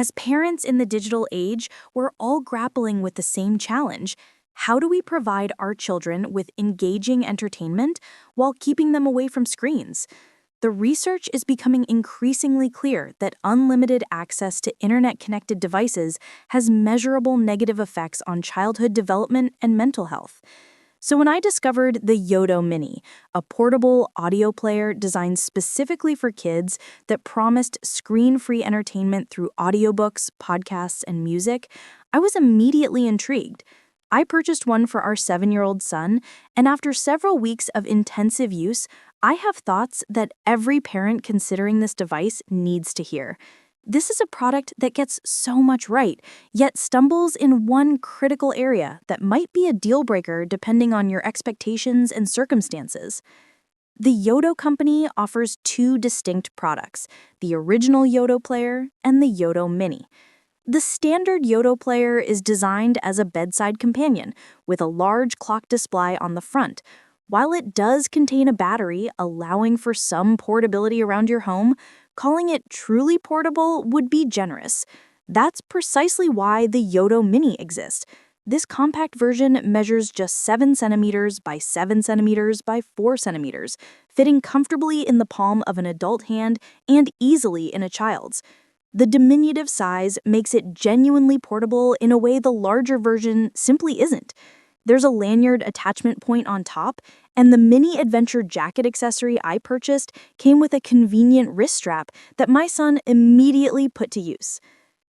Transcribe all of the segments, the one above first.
As parents in the digital age, we're all grappling with the same challenge. How do we provide our children with engaging entertainment while keeping them away from screens? The research is becoming increasingly clear that unlimited access to internet-connected devices has measurable negative effects on childhood development and mental health. So when I discovered the Yoto Mini, a portable audio player designed specifically for kids that promised screen-free entertainment through audiobooks, podcasts, and music, I was immediately intrigued. I purchased one for our 7-year-old son, and after several weeks of intensive use, I have thoughts that every parent considering this device needs to hear. This is a product that gets so much right, yet stumbles in one critical area that might be a deal breaker depending on your expectations and circumstances. The Yoto company offers two distinct products, the original Yoto player and the Yoto Mini. The standard Yoto player is designed as a bedside companion with a large clock display on the front. While it does contain a battery, allowing for some portability around your home, calling it truly portable would be generous. That's precisely why the Yoto Mini exists. This compact version measures just 7 centimeters by 7 centimeters by 4 centimeters, fitting comfortably in the palm of an adult hand and easily in a child's. The diminutive size makes it genuinely portable in a way the larger version simply isn't. There's a lanyard attachment point on top, and the mini adventure jacket accessory I purchased came with a convenient wrist strap that my son immediately put to use.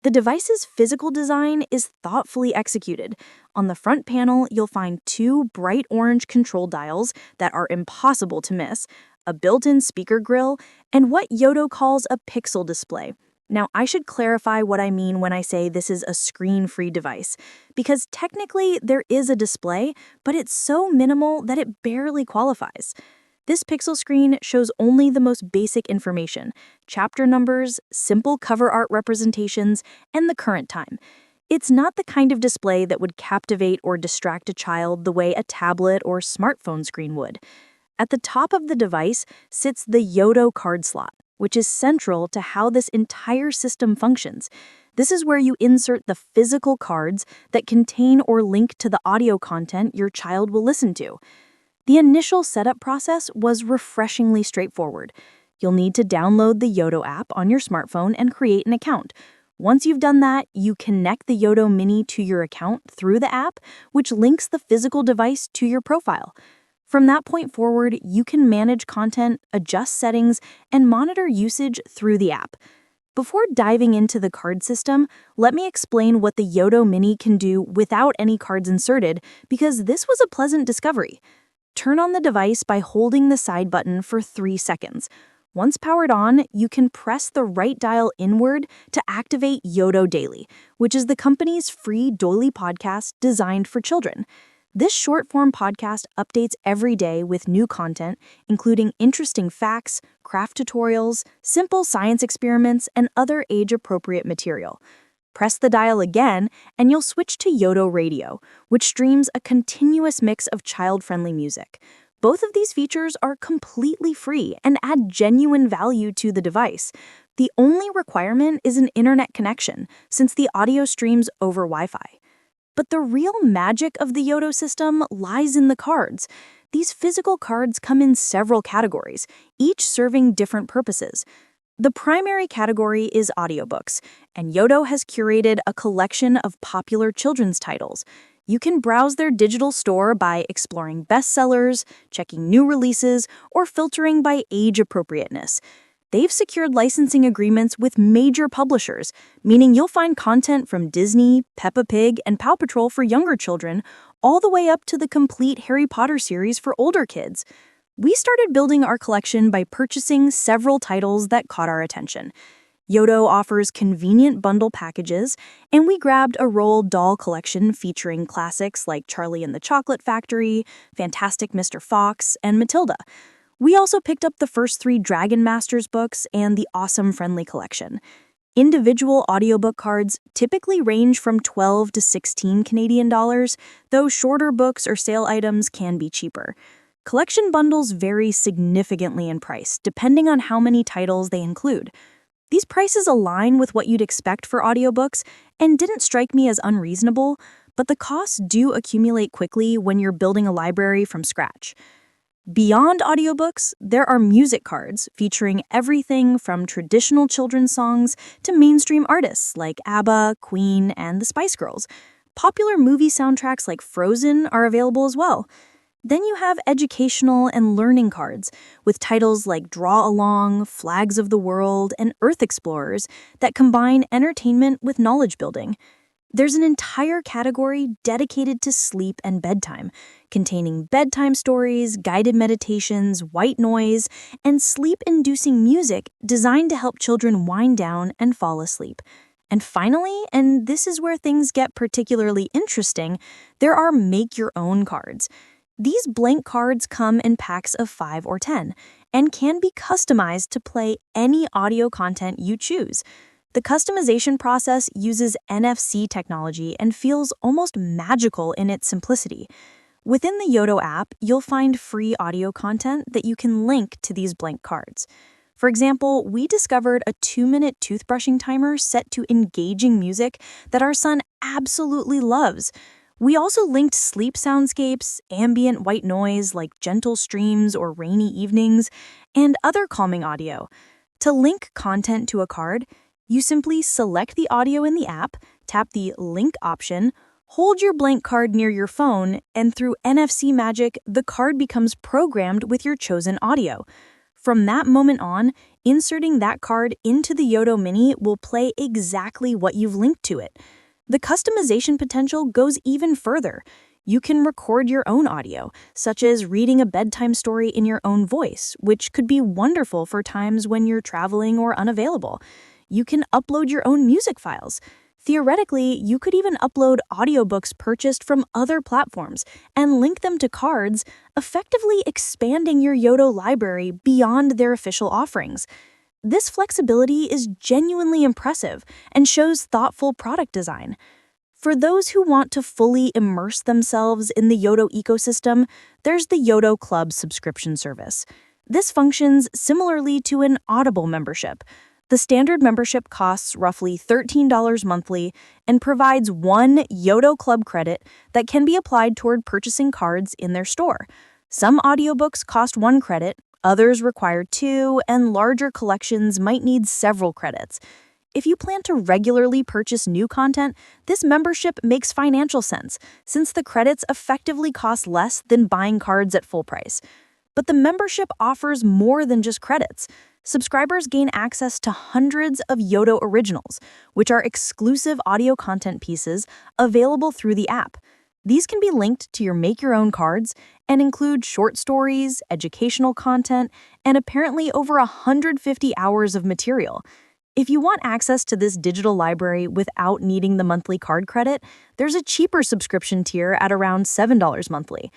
The device's physical design is thoughtfully executed. On the front panel, you'll find 2 bright orange control dials that are impossible to miss, a built-in speaker grill, and what Yoto calls a pixel display. Now, I should clarify what I mean when I say this is a screen-free device, because technically there is a display, but it's so minimal that it barely qualifies. This pixel screen shows only the most basic information, chapter numbers, simple cover art representations, and the current time. It's not the kind of display that would captivate or distract a child the way a tablet or smartphone screen would. At the top of the device sits the Yoto card slot, which is central to how this entire system functions. This is where you insert the physical cards that contain or link to the audio content your child will listen to. The initial setup process was refreshingly straightforward. You'll need to download the Yoto app on your smartphone and create an account. Once you've done that, you connect the Yoto Mini to your account through the app, which links the physical device to your profile. From that point forward, you can manage content, adjust settings, and monitor usage through the app. Before diving into the card system, let me explain what the Yoto Mini can do without any cards inserted, because this was a pleasant discovery. Turn on the device by holding the side button for 3 seconds. Once powered on, you can press the right dial inward to activate Yoto Daily, which is the company's free daily podcast designed for children. This short-form podcast updates every day with new content, including interesting facts, craft tutorials, simple science experiments, and other age-appropriate material. Press the dial again, and you'll switch to Yoto Radio, which streams a continuous mix of child-friendly music. Both of these features are completely free and add genuine value to the device. The only requirement is an internet connection, since the audio streams over Wi-Fi. But the real magic of the Yoto system lies in the cards. These physical cards come in several categories, each serving different purposes. The primary category is audiobooks, and Yoto has curated a collection of popular children's titles. You can browse their digital store by exploring bestsellers, checking new releases, or filtering by age appropriateness. They've secured licensing agreements with major publishers, meaning you'll find content from Disney, Peppa Pig, and Paw Patrol for younger children, all the way up to the complete Harry Potter series for older kids. We started building our collection by purchasing several titles that caught our attention. Yoto offers convenient bundle packages, and we grabbed a Roald Dahl collection featuring classics like Charlie and the Chocolate Factory, Fantastic Mr. Fox, and Matilda. We also picked up the first 3 Dragon Masters books and the Awesome Friendly collection. Individual audiobook cards typically range from 12 to 16 Canadian dollars, though shorter books or sale items can be cheaper. Collection bundles vary significantly in price, depending on how many titles they include. These prices align with what you'd expect for audiobooks and didn't strike me as unreasonable, but the costs do accumulate quickly when you're building a library from scratch. Beyond audiobooks, there are music cards featuring everything from traditional children's songs to mainstream artists like ABBA, Queen, and the Spice Girls. Popular movie soundtracks like Frozen are available as well. Then you have educational and learning cards with titles like Draw Along, Flags of the World, and Earth Explorers that combine entertainment with knowledge building. There's an entire category dedicated to sleep and bedtime, containing bedtime stories, guided meditations, white noise, and sleep-inducing music designed to help children wind down and fall asleep. And finally, and this is where things get particularly interesting, there are make-your-own cards. These blank cards come in packs of 5 or 10 and can be customized to play any audio content you choose. The customization process uses NFC technology and feels almost magical in its simplicity. Within the Yoto app, you'll find free audio content that you can link to these blank cards. For example, we discovered a 2-minute toothbrushing timer set to engaging music that our son absolutely loves. We also linked sleep soundscapes, ambient white noise like gentle streams or rainy evenings, and other calming audio. To link content to a card, you simply select the audio in the app, tap the Link option, hold your blank card near your phone, and through NFC magic, the card becomes programmed with your chosen audio. From that moment on, inserting that card into the Yoto Mini will play exactly what you've linked to it. The customization potential goes even further. You can record your own audio, such as reading a bedtime story in your own voice, which could be wonderful for times when you're traveling or unavailable. You can upload your own music files. Theoretically, you could even upload audiobooks purchased from other platforms and link them to cards, effectively expanding your Yoto library beyond their official offerings. This flexibility is genuinely impressive and shows thoughtful product design. For those who want to fully immerse themselves in the Yoto ecosystem, there's the Yoto Club subscription service. This functions similarly to an Audible membership. The standard membership costs roughly $13 monthly and provides 1 Yoto Club credit that can be applied toward purchasing cards in their store. Some audiobooks cost 1 credit, others require 2, and larger collections might need several credits. If you plan to regularly purchase new content, this membership makes financial sense, since the credits effectively cost less than buying cards at full price. But the membership offers more than just credits. Subscribers gain access to hundreds of Yoto originals, which are exclusive audio content pieces available through the app. These can be linked to your make-your-own cards and include short stories, educational content, and apparently over 150 hours of material. If you want access to this digital library without needing the monthly card credit, there's a cheaper subscription tier at around $7 monthly.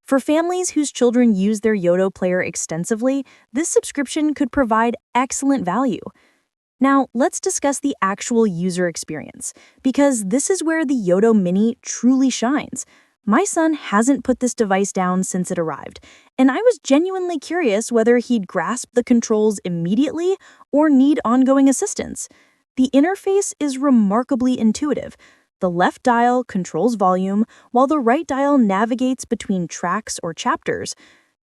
For families whose children use their Yoto player extensively, this subscription could provide excellent value. Now, let's discuss the actual user experience, because this is where the Yoto Mini truly shines. My son hasn't put this device down since it arrived, and I was genuinely curious whether he'd grasp the controls immediately or need ongoing assistance. The interface is remarkably intuitive. The left dial controls volume, while the right dial navigates between tracks or chapters.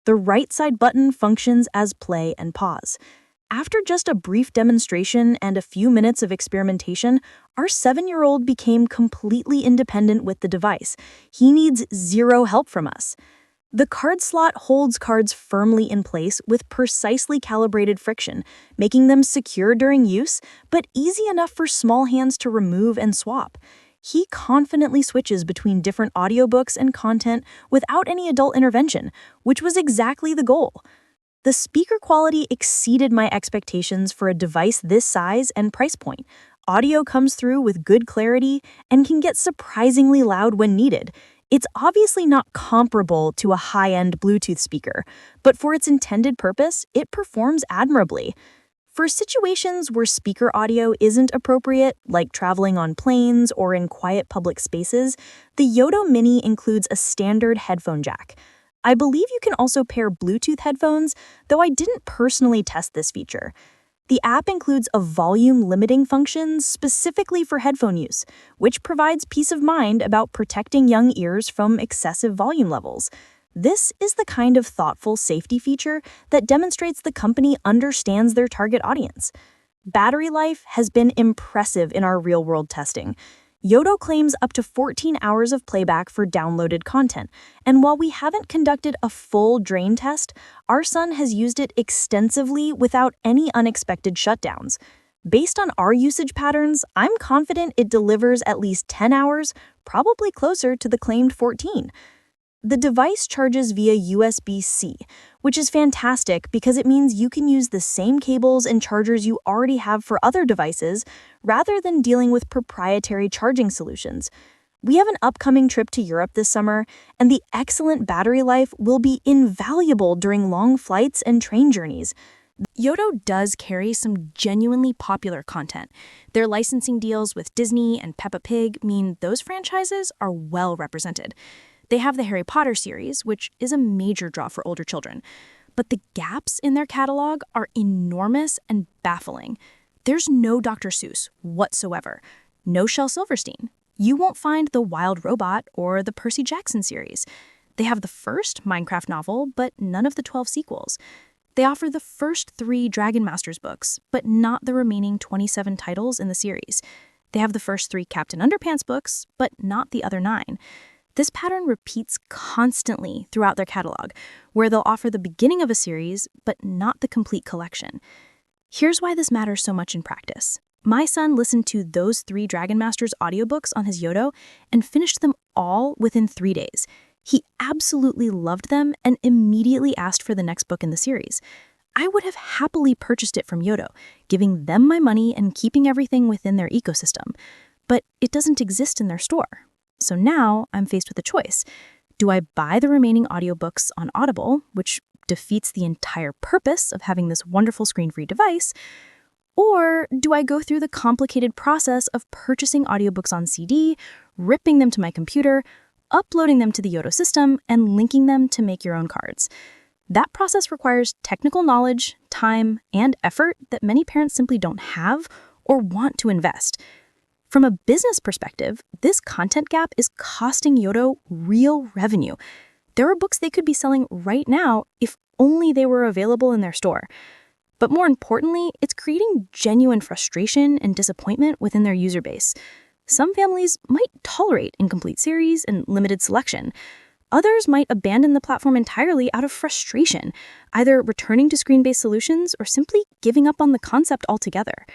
The right side button functions as play and pause. After just a brief demonstration and a few minutes of experimentation, our 7-year-old became completely independent with the device. He needs zero help from us. The card slot holds cards firmly in place with precisely calibrated friction, making them secure during use, but easy enough for small hands to remove and swap. He confidently switches between different audiobooks and content without any adult intervention, which was exactly the goal. The speaker quality exceeded my expectations for a device this size and price point. Audio comes through with good clarity and can get surprisingly loud when needed. It's obviously not comparable to a high-end Bluetooth speaker, but for its intended purpose, it performs admirably. For situations where speaker audio isn't appropriate, like traveling on planes or in quiet public spaces, the Yoto Mini includes a standard headphone jack. I believe you can also pair Bluetooth headphones, though I didn't personally test this feature. The app includes a volume limiting function specifically for headphone use, which provides peace of mind about protecting young ears from excessive volume levels. This is the kind of thoughtful safety feature that demonstrates the company understands their target audience. Battery life has been impressive in our real-world testing. Yoto claims up to 14 hours of playback for downloaded content, and while we haven't conducted a full drain test, our son has used it extensively without any unexpected shutdowns. Based on our usage patterns, I'm confident it delivers at least 10 hours, probably closer to the claimed 14. The device charges via USB-C, which is fantastic because it means you can use the same cables and chargers you already have for other devices rather than dealing with proprietary charging solutions. We have an upcoming trip to Europe this summer, and the excellent battery life will be invaluable during long flights and train journeys. Yoto does carry some genuinely popular content. Their licensing deals with Disney and Peppa Pig mean those franchises are well represented. They have the Harry Potter series, which is a major draw for older children. But the gaps in their catalog are enormous and baffling. There's no Dr. Seuss whatsoever. No Shel Silverstein. You won't find the Wild Robot or the Percy Jackson series. They have the first Minecraft novel, but none of the 12 sequels. They offer the first 3 Dragon Masters books, but not the remaining 27 titles in the series. They have the first 3 Captain Underpants books, but not the other 9. This pattern repeats constantly throughout their catalog, where they'll offer the beginning of a series, but not the complete collection. Here's why this matters so much in practice. My son listened to those 3 Dragon Masters audiobooks on his Yoto and finished them all within 3 days. He absolutely loved them and immediately asked for the next book in the series. I would have happily purchased it from Yoto, giving them my money and keeping everything within their ecosystem. But it doesn't exist in their store. So now I'm faced with a choice. Do I buy the remaining audiobooks on Audible, which defeats the entire purpose of having this wonderful screen-free device, or do I go through the complicated process of purchasing audiobooks on CD, ripping them to my computer, uploading them to the Yoto system, and linking them to make your own cards? That process requires technical knowledge, time, and effort that many parents simply don't have or want to invest. From a business perspective, this content gap is costing Yoto real revenue. There are books they could be selling right now if only they were available in their store. But more importantly, it's creating genuine frustration and disappointment within their user base. Some families might tolerate incomplete series and limited selection. Others might abandon the platform entirely out of frustration, either returning to screen-based solutions or simply giving up on the concept altogether.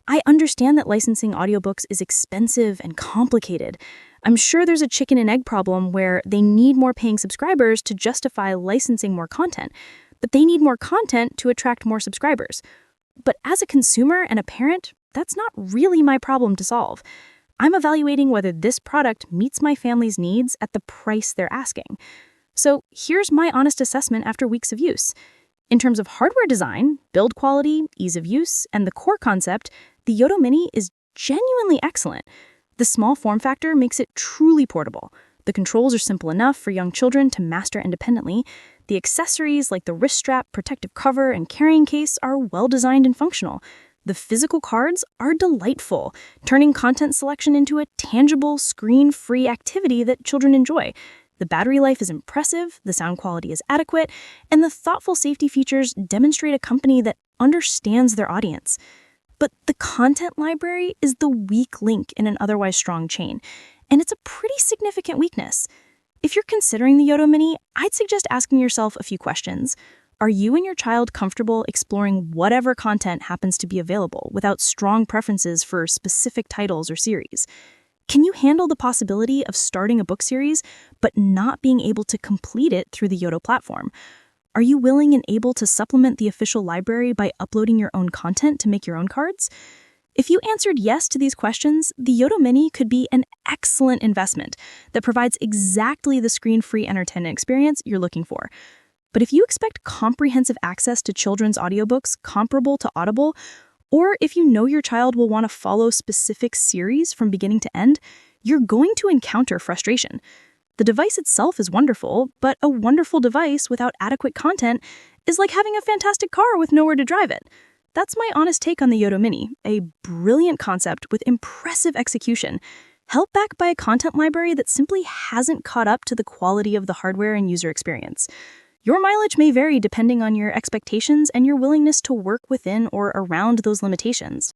I understand that licensing audiobooks is expensive and complicated. I'm sure there's a chicken and egg problem where they need more paying subscribers to justify licensing more content, but they need more content to attract more subscribers. But as a consumer and a parent, that's not really my problem to solve. I'm evaluating whether this product meets my family's needs at the price they're asking. So here's my honest assessment after weeks of use. In terms of hardware design, build quality, ease of use, and the core concept, the Yoto Mini is genuinely excellent. The small form factor makes it truly portable. The controls are simple enough for young children to master independently. The accessories like the wrist strap, protective cover, and carrying case are well designed and functional. The physical cards are delightful, turning content selection into a tangible, screen-free activity that children enjoy. The battery life is impressive, the sound quality is adequate, and the thoughtful safety features demonstrate a company that understands their audience. But the content library is the weak link in an otherwise strong chain, and it's a pretty significant weakness. If you're considering the Yoto Mini, I'd suggest asking yourself a few questions. Are you and your child comfortable exploring whatever content happens to be available without strong preferences for specific titles or series? Can you handle the possibility of starting a book series but not being able to complete it through the Yoto platform? Are you willing and able to supplement the official library by uploading your own content to make your own cards? If you answered yes to these questions, the Yoto Mini could be an excellent investment that provides exactly the screen-free entertainment experience you're looking for. But if you expect comprehensive access to children's audiobooks comparable to Audible, or if you know your child will want to follow specific series from beginning to end, you're going to encounter frustration. The device itself is wonderful, but a wonderful device without adequate content is like having a fantastic car with nowhere to drive it. That's my honest take on the Yoto Mini, a brilliant concept with impressive execution, held back by a content library that simply hasn't caught up to the quality of the hardware and user experience. Your mileage may vary depending on your expectations and your willingness to work within or around those limitations.